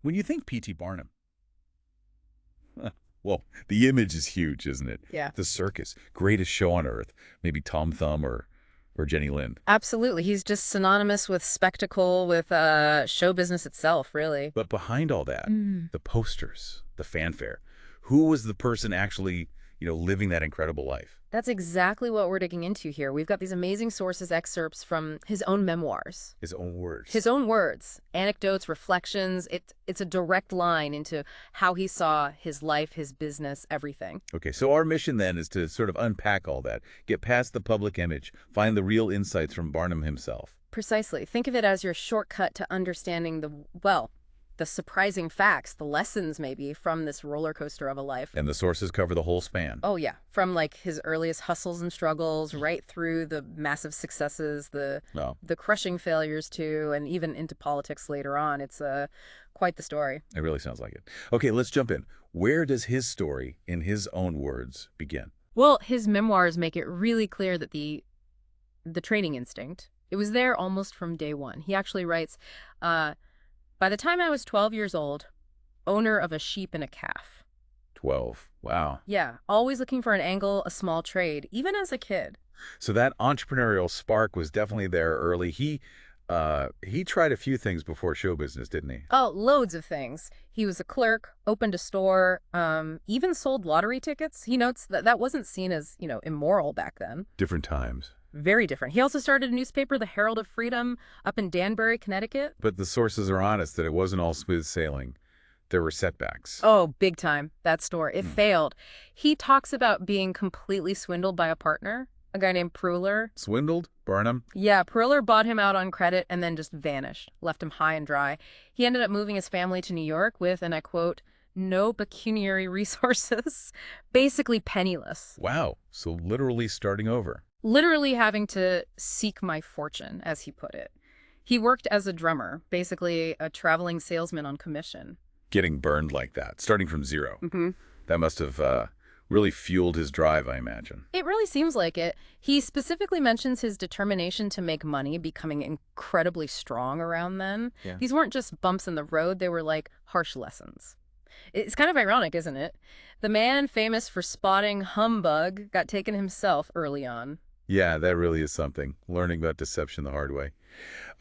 When you think P.T. Barnum, well, the image is huge, isn't it? Yeah. The circus, greatest show on earth. Maybe Tom Thumb or Jenny Lind. Absolutely. He's just synonymous with spectacle, with show business itself, really. But behind all that, Mm. the posters, the fanfare, who was the person actually, living that incredible life? That's exactly what we're digging into here. We've got these amazing sources, excerpts from his own memoirs. His own words. His own words, anecdotes, reflections. It's a direct line into how he saw his life, his business, everything. Okay, so our mission then is to sort of unpack all that, get past the public image, find the real insights from Barnum himself. Precisely. Think of it as your shortcut to understanding the surprising facts, the lessons maybe from this roller coaster of a life. And the sources cover the whole span. Oh yeah, from like his earliest hustles and struggles right through the massive successes, Oh, the crushing failures too, and even into politics later on. It's quite the story. it really sounds like it. Okay, let's jump in. Where does his story, in his own words, begin? Well, his memoirs make it really clear that the training instinct, it was there almost from day one. He actually writes, by the time I was 12 years old, owner of a sheep and a calf. 12. Wow. Yeah, always looking for an angle, a small trade, even as a kid. So that entrepreneurial spark was definitely there early. He tried a few things before show business, didn't he? Oh, loads of things. He was a clerk, opened a store, even sold lottery tickets. He notes that that wasn't seen as, immoral back then. Different times. Very different. He also started a newspaper, the Herald of Freedom, up in Danbury, Connecticut. But the sources are honest that it wasn't all smooth sailing. There were setbacks. Oh, big time. That store. It failed. He talks about being completely swindled by a partner, a guy named Pruler. Swindled? Barnum? Yeah, Pruler bought him out on credit and then just vanished, left him high and dry. He ended up moving his family to New York with, and I quote, no pecuniary resources, basically penniless. Wow. So literally starting over. Literally having to seek my fortune, as he put it. He worked as a drummer, basically a traveling salesman on commission. Getting burned like that, starting from zero. Mm-hmm. That must have really fueled his drive, I imagine. It really seems like it. He specifically mentions his determination to make money becoming incredibly strong around then. Yeah. These weren't just bumps in the road, they were like harsh lessons. It's kind of ironic, isn't it? The man famous for spotting humbug got taken himself early on. Yeah, that really is something. Learning about deception the hard way.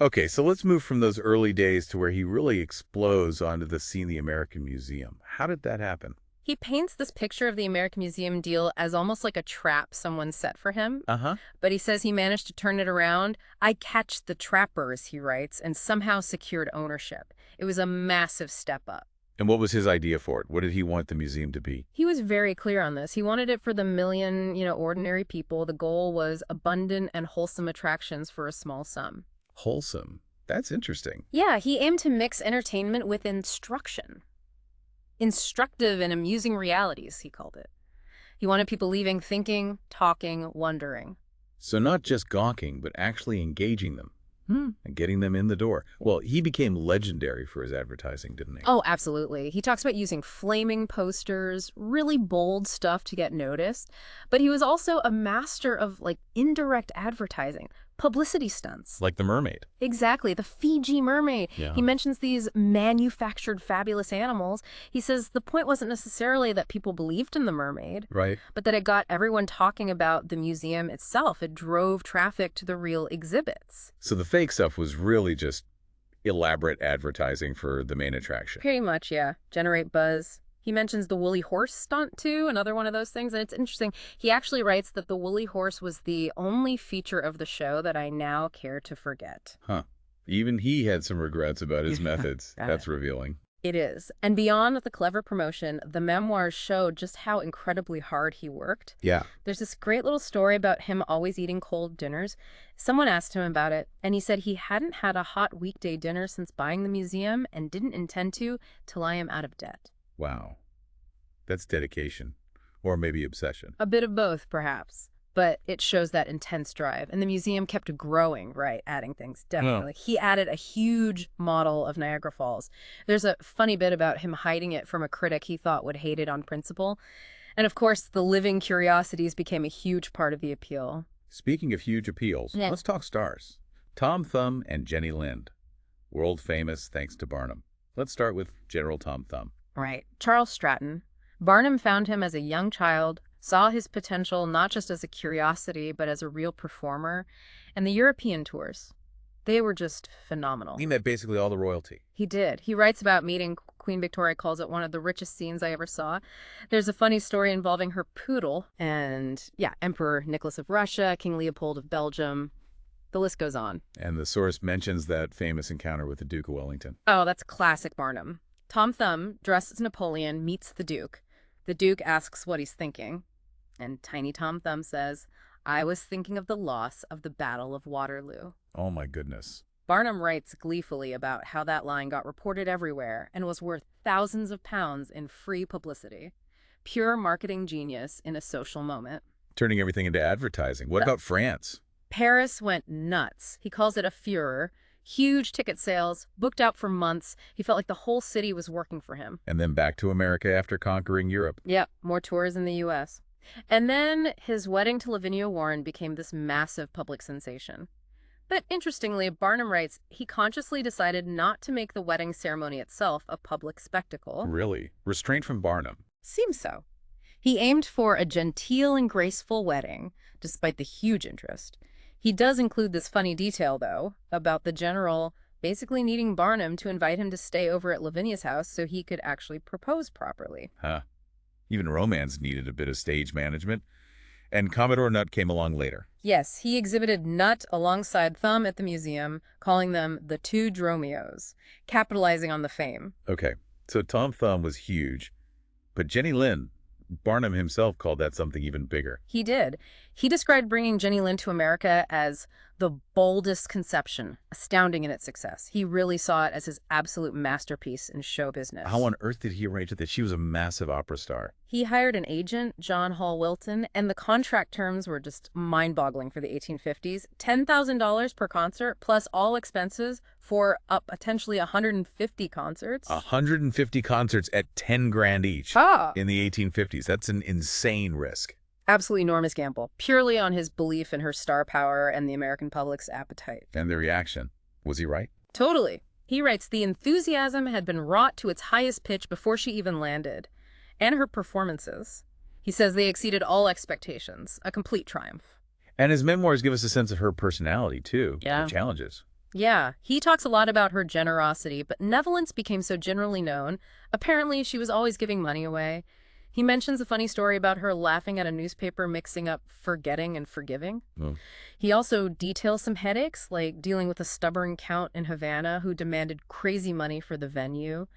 Okay, so let's move from those early days to where he really explodes onto the scene, the American Museum. How did that happen? He paints this picture of the American Museum deal as almost like a trap someone set for him. Uh-huh. But he says he managed to turn it around. I catched the trappers, he writes, and somehow secured ownership. It was a massive step up. And what was his idea for it? What did he want the museum to be? He was very clear on this. He wanted it for the million, ordinary people. The goal was abundant and wholesome attractions for a small sum. Wholesome. That's interesting. Yeah, he aimed to mix entertainment with instruction. Instructive and amusing realities, he called it. He wanted people leaving thinking, talking, wondering. So not just gawking, but actually engaging them and getting them in the door. Well, he became legendary for his advertising, didn't he? Oh, absolutely. He talks about using flaming posters, really bold stuff to get noticed. But he was also a master of, indirect advertising, publicity stunts. Like the mermaid. Exactly, the Fudgee Mermaid. Yeah. He mentions these manufactured fabulous animals. He says the point wasn't necessarily that people believed in the mermaid, Right. but that it got everyone talking about the museum itself. It drove traffic to the real exhibits. So the fake stuff was really just elaborate advertising for the main attraction. Pretty much, yeah. Generate buzz. He mentions the woolly horse stunt, too, another one of those things. And it's interesting. He actually writes that the woolly horse was the only feature of the show that I now care to forget. Huh. Even he had some regrets about his methods. That's revealing. It is. And beyond the clever promotion, the memoirs showed just how incredibly hard he worked. Yeah. There's this great little story about him always eating cold dinners. Someone asked him about it, and he said he hadn't had a hot weekday dinner since buying the museum and didn't intend to till I am out of debt. Wow. That's dedication. Or maybe obsession. A bit of both, perhaps. But it shows that intense drive. And the museum kept growing, right? Adding things, definitely. He added a huge model of Niagara Falls. There's a funny bit about him hiding it from a critic he thought would hate it on principle. And of course, the living curiosities became a huge part of the appeal. Speaking of huge appeals, Yeah. let's talk stars. Tom Thumb and Jenny Lind. World famous thanks to Barnum. Let's start with General Tom Thumb. Right. Charles Stratton. Barnum found him as a young child, saw his potential not just as a curiosity, but as a real performer. And the European tours, they were just phenomenal. He met basically all the royalty. He did. He writes about meeting Queen Victoria, calls it one of the richest scenes I ever saw. There's a funny story involving her poodle and, yeah, Emperor Nicholas of Russia, King Leopold of Belgium. The list goes on. And the source mentions that famous encounter with the Duke of Wellington. Oh, that's classic Barnum. Tom Thumb, dressed as Napoleon, meets the Duke. The Duke asks what he's thinking. And tiny Tom Thumb says, "I was thinking of the loss of the Battle of Waterloo." Oh, my goodness. Barnum writes gleefully about how that line got reported everywhere and was worth thousands of pounds in free publicity. Pure marketing genius in a social moment. Turning everything into advertising. What about France? Paris went nuts. He calls it a furor. Huge ticket sales, booked out for months. He felt like the whole city was working for him. And then back to America after conquering Europe. Yep, more tours in the U.S. And then his wedding to Lavinia Warren became this massive public sensation. But interestingly, Barnum writes, he consciously decided not to make the wedding ceremony itself a public spectacle. Really? Restraint from Barnum. Seems so. He aimed for a genteel and graceful wedding, despite the huge interest. He does include this funny detail, though, about the general basically needing Barnum to invite him to stay over at Lavinia's house so he could actually propose properly. Huh. Even romance needed a bit of stage management. And Commodore Nutt came along later. Yes, he exhibited Nutt alongside Thumb at the museum, calling them the two Dromios, capitalizing on the fame. Okay, so Tom Thumb was huge, but Jenny Lind, Barnum himself called that something even bigger. He did. He described bringing Jenny Lind to America as the boldest conception, astounding in its success. He really saw it as his absolute masterpiece in show business. How on earth did he arrange it that she was a massive opera star? He hired an agent, John Hall Wilton, and the contract terms were just mind-boggling for the 1850s. $10,000 per concert, plus all expenses for potentially 150 concerts. 150 concerts at 10 grand each in the 1850s. That's an insane risk. Absolutely enormous gamble, purely on his belief in her star power and the American public's appetite. And the reaction, was he right? Totally. He writes, the enthusiasm had been wrought to its highest pitch before she even landed. And her performances. He says they exceeded all expectations. A complete triumph. And his memoirs give us a sense of her personality, too. Yeah. Her challenges. Yeah. He talks a lot about her generosity, but benevolence became so generally known. Apparently, she was always giving money away. He mentions a funny story about her laughing at a newspaper mixing up forgetting and forgiving. Oh. He also details some headaches, like dealing with a stubborn count in Havana who demanded crazy money for the venue.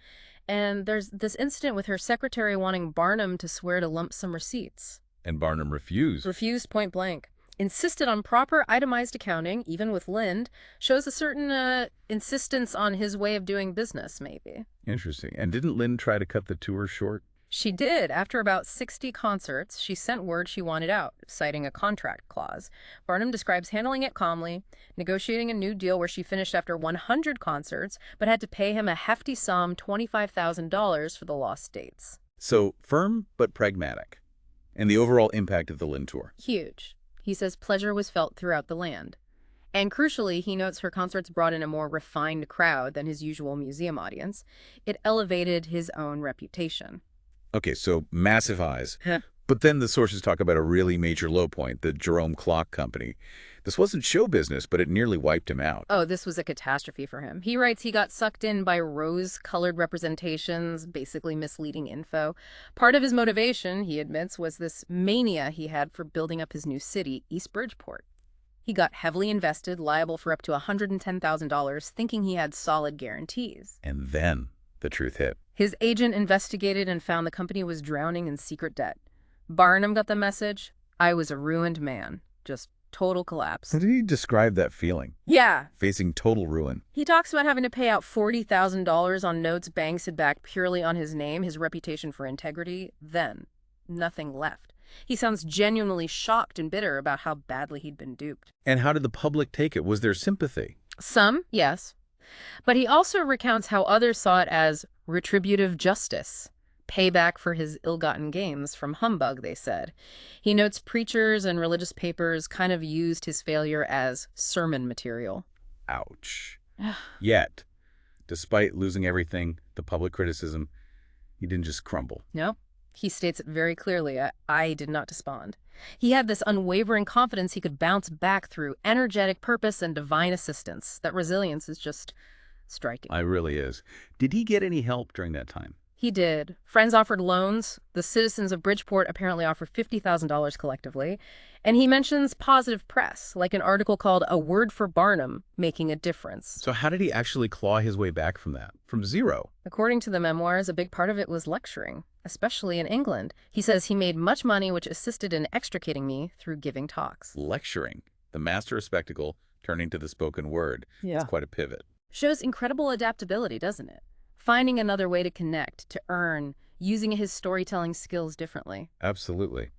And there's this incident with her secretary wanting Barnum to swear to lump sum receipts. And Barnum refused. Refused point blank. Insisted on proper itemized accounting, even with Lind, shows a certain insistence on his way of doing business, maybe. Interesting. And didn't Lind try to cut the tour short? She did. After about 60 concerts, she sent word she wanted out, citing a contract clause. Barnum describes handling it calmly, negotiating a new deal where she finished after 100 concerts, but had to pay him a hefty sum, $25,000 for the lost dates. So, firm but pragmatic. And the overall impact of the Lind tour? Huge. He says pleasure was felt throughout the land. And crucially, he notes her concerts brought in a more refined crowd than his usual museum audience. It elevated his own reputation. Okay, so massive highs. But then the sources talk about a really major low point, the Jerome Clock Company. This wasn't show business, but it nearly wiped him out. Oh, this was a catastrophe for him. He writes he got sucked in by rose-colored representations, basically misleading info. Part of his motivation, he admits, was this mania he had for building up his new city, East Bridgeport. He got heavily invested, liable for up to $110,000, thinking he had solid guarantees. And then the truth hit. His agent investigated and found the company was drowning in secret debt. Barnum got the message. I was a ruined man. Just total collapse. How did he describe that feeling? Yeah. Facing total ruin. He talks about having to pay out $40,000 on notes banks had backed purely on his name, his reputation for integrity. Then, nothing left. He sounds genuinely shocked and bitter about how badly he'd been duped. And how did the public take it? Was there sympathy? Some, yes. But he also recounts how others saw it as retributive justice, payback for his ill-gotten gains from humbug, they said. He notes preachers and religious papers kind of used his failure as sermon material. Ouch. Yet, despite losing everything, The public criticism, he didn't just crumble. No, he states it very clearly. I did not despond. He had this unwavering confidence he could bounce back through energetic purpose and divine assistance. That resilience is just striking. It really is. Did he get any help during that time? He did. Friends offered loans. The citizens of Bridgeport apparently offered $50,000 collectively. And he mentions positive press, like an article called A Word for Barnum, Making a Difference. So how did he actually claw his way back from that? From zero? According to the memoirs, a big part of it was lecturing, especially in England. He says he made much money, which assisted in extricating me through giving talks. Lecturing. The master of spectacle turning to the spoken word. Yeah. It's quite a pivot. Shows incredible adaptability, doesn't it? Finding another way to connect, to earn, using his storytelling skills differently. Absolutely.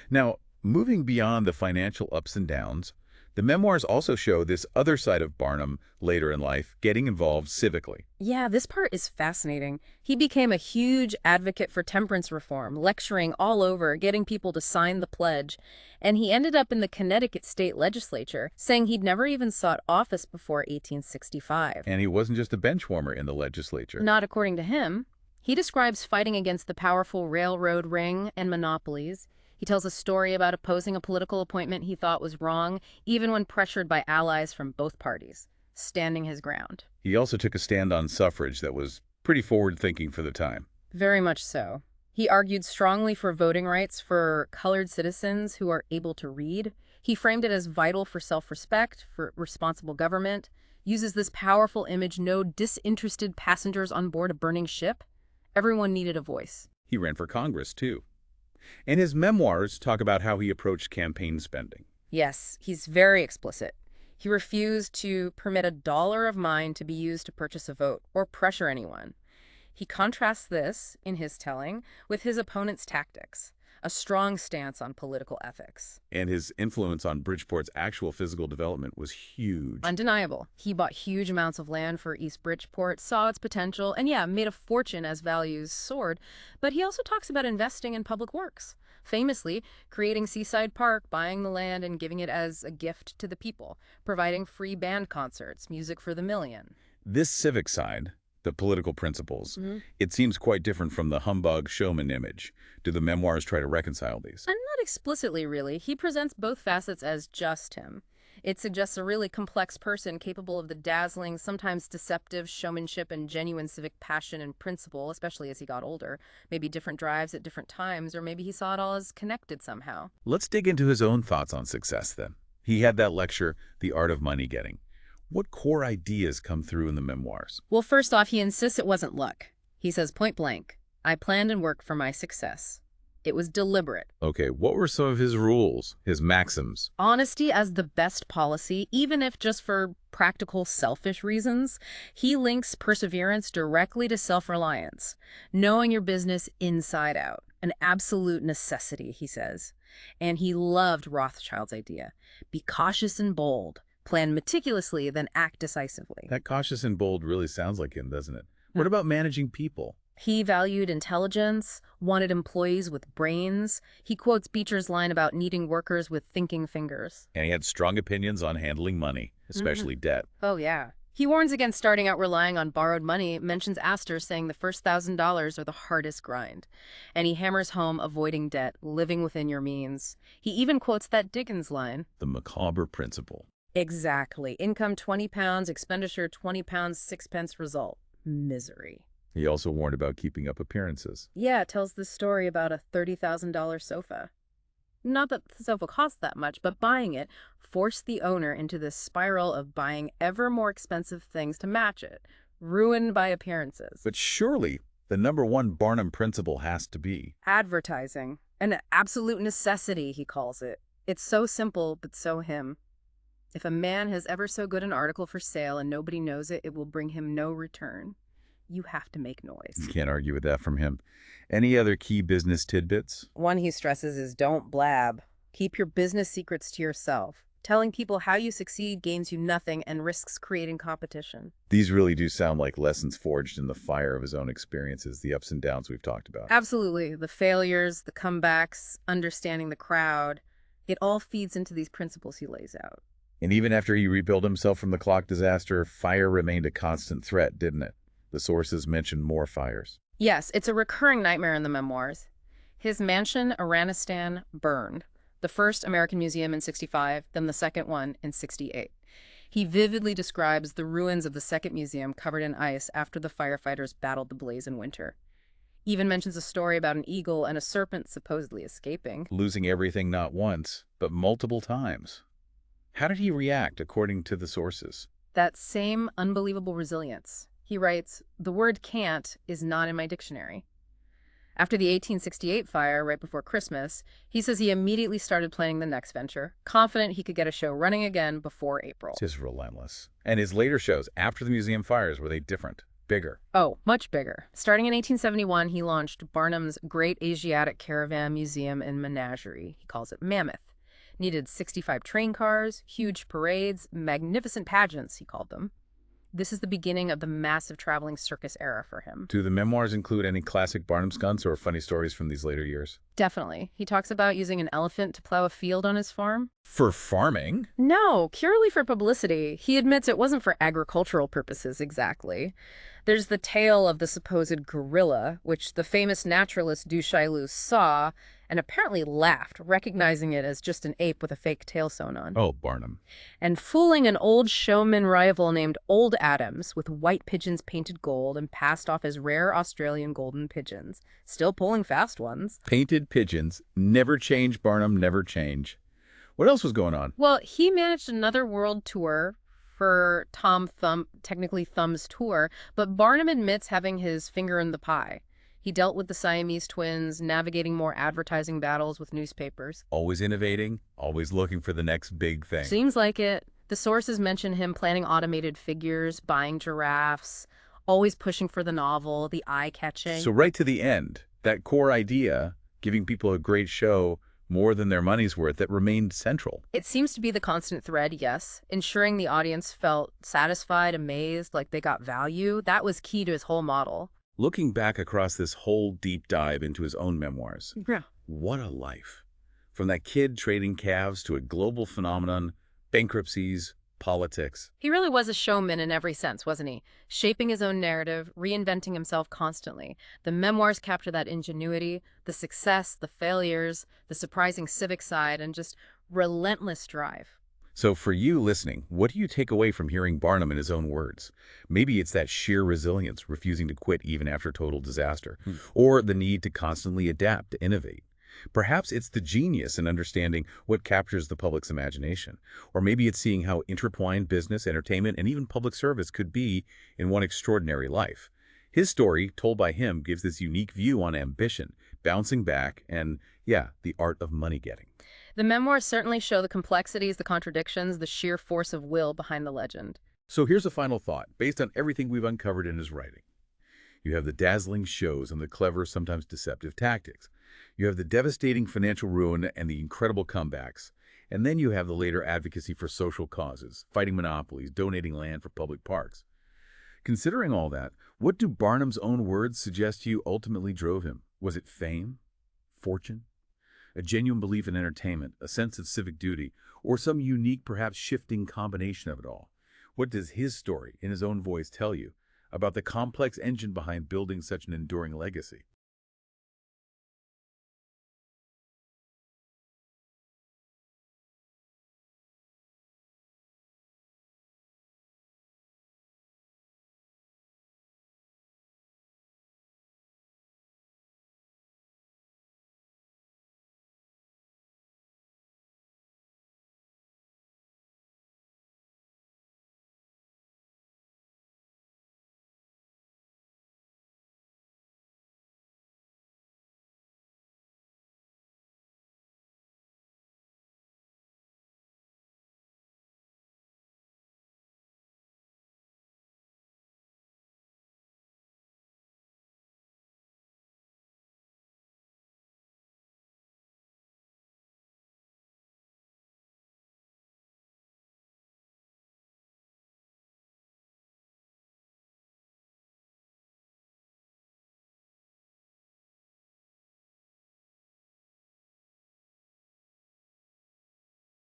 Now, moving beyond the financial ups and downs, the memoirs also show this other side of Barnum later in life, getting involved civically. Yeah, this part is fascinating. He became a huge advocate for temperance reform, lecturing all over, getting people to sign the pledge. And he ended up in the Connecticut state legislature, saying he'd never even sought office before 1865. And he wasn't just a bench warmer in the legislature. Not according to him. He describes fighting against the powerful railroad ring and monopolies. He tells a story about opposing a political appointment he thought was wrong, even when pressured by allies from both parties, standing his ground. He also took a stand on suffrage that was pretty forward-thinking for the time. Very much so. He argued strongly for voting rights for colored citizens who are able to read. He framed it as vital for self-respect, for responsible government, uses this powerful image, no disinterested passengers on board a burning ship. Everyone needed a voice. He ran for Congress, too. And his memoirs talk about how he approached campaign spending. Yes, he's very explicit. He refused to permit $1 of mine to be used to purchase a vote or pressure anyone. He contrasts this, in his telling, with his opponent's tactics, a strong stance on political ethics. And his influence on Bridgeport's actual physical development was huge. Undeniable. He bought huge amounts of land for East Bridgeport, saw its potential, and made a fortune as values soared. But he also talks about investing in public works. Famously, creating Seaside Park, buying the land and giving it as a gift to the people, providing free band concerts, music for the million. This civic side, the political principles, it seems quite different from the humbug showman image. Do the memoirs try to reconcile these? And not explicitly, really. He presents both facets as just him. It suggests a really complex person capable of the dazzling, sometimes deceptive showmanship and genuine civic passion and principle, especially as he got older. Maybe different drives at different times, or maybe he saw it all as connected somehow. Let's dig into his own thoughts on success, then. He had that lecture, The Art of Money Getting. What core ideas come through in the memoirs? Well, first off, he insists it wasn't luck. He says point blank, I planned and worked for my success. It was deliberate. Okay, what were some of his rules, his maxims? Honesty as the best policy, even if just for practical, selfish reasons. He links perseverance directly to self-reliance, knowing your business inside out, an absolute necessity, he says. And he loved Rothschild's idea. Be cautious and bold. Plan meticulously, then act decisively. That cautious and bold really sounds like him, doesn't it? What about managing people? He valued intelligence, wanted employees with brains. He quotes Beecher's line about needing workers with thinking fingers. And he had strong opinions on handling money, especially debt. Oh, yeah. He warns against starting out relying on borrowed money, mentions Astor saying the first $1,000 are the hardest grind. And he hammers home avoiding debt, living within your means. He even quotes that Dickens line. The macabre principle. Exactly. Income £20, expenditure £20, 6 pence result. Misery. He also warned about keeping up appearances. Yeah, it tells this story about a $30,000 sofa. Not that the sofa cost that much, but buying it forced the owner into this spiral of buying ever more expensive things to match it, ruined by appearances. But surely the #1 Barnum principle has to be advertising. An absolute necessity, he calls it. It's so simple, but so him. If a man has ever so good an article for sale and nobody knows it, it will bring him no return. You have to make noise. You can't argue with that from him. Any other key business tidbits? One he stresses is don't blab. Keep your business secrets to yourself. Telling people how you succeed gains you nothing and risks creating competition. These really do sound like lessons forged in the fire of his own experiences, the ups and downs we've talked about. Absolutely. The failures, the comebacks, understanding the crowd, it all feeds into these principles he lays out. And even after he rebuilt himself from the clock disaster, fire remained a constant threat, didn't it? The sources mention more fires. Yes, it's a recurring nightmare in the memoirs. His mansion, Iranistan, burned. The first American museum in 65, then the second one in 68. He vividly describes the ruins of the second museum covered in ice after the firefighters battled the blaze in winter. Even mentions a story about an eagle and a serpent supposedly escaping. Losing everything not once, but multiple times. How did he react, according to the sources? That same unbelievable resilience. He writes, "The word can't is not in my dictionary." After the 1868 fire, right before Christmas, he says he immediately started planning the next venture, confident he could get a show running again before April. Just relentless. And his later shows, after the museum fires, were they different? Bigger? Oh, much bigger. Starting in 1871, he launched Barnum's Great Asiatic Caravan Museum and Menagerie. He calls it Mammoth. Needed 65 train cars, huge parades, magnificent pageants, he called them. This is the beginning of the massive traveling circus era for him. Do the memoirs include any classic Barnum stunts or funny stories from these later years? Definitely. He talks about using an elephant to plow a field on his farm. For farming? No, purely for publicity. He admits it wasn't for agricultural purposes exactly. There's the tale of the supposed gorilla, which the famous naturalist Du Chaillu saw and apparently laughed, recognizing it as just an ape with a fake tail sewn on. Oh, Barnum. And fooling an old showman rival named Old Adams with white pigeons painted gold and passed off as rare Australian golden pigeons. Still pulling fast ones. Painted pigeons. Never change, Barnum, never change. What else was going on? Well, he managed another world tour for technically Thumb's tour, but Barnum admits having his finger in the pie. He dealt with the Siamese twins, navigating more advertising battles with newspapers. Always innovating, always looking for the next big thing. Seems like it. The sources mention him planning automated figures, buying giraffes, always pushing for the novel, the eye-catching. So right to the end, that core idea, giving people a great show, more than their money's worth, that remained central. It seems to be the constant thread, yes. Ensuring the audience felt satisfied, amazed, like they got value. That was key to his whole model. Looking back across this whole deep dive into his own memoirs, Yeah. what a life. From that kid trading calves to a global phenomenon, bankruptcies, politics. He really was a showman in every sense, wasn't he? Shaping his own narrative, reinventing himself constantly. The memoirs capture that ingenuity, the success, the failures, the surprising civic side, and just relentless drive. So for you listening, what do you take away from hearing Barnum in his own words? Maybe it's that sheer resilience, refusing to quit even after total disaster, or the need to constantly adapt, to innovate. Perhaps it's the genius in understanding what captures the public's imagination. Or maybe it's seeing how intertwined business, entertainment, and even public service could be in one extraordinary life. His story, told by him, gives this unique view on ambition, bouncing back, and, yeah, the art of money getting. The memoirs certainly show the complexities, the contradictions, the sheer force of will behind the legend. So here's a final thought, based on everything we've uncovered in his writing. You have the dazzling shows and the clever, sometimes deceptive tactics. You have the devastating financial ruin and the incredible comebacks. And then you have the later advocacy for social causes, fighting monopolies, donating land for public parks. Considering all that, what do Barnum's own words suggest to you ultimately drove him? Was it fame? Fortune? A genuine belief in entertainment, a sense of civic duty, or some unique, perhaps shifting combination of it all? What does his story, in his own voice, tell you about the complex engine behind building such an enduring legacy?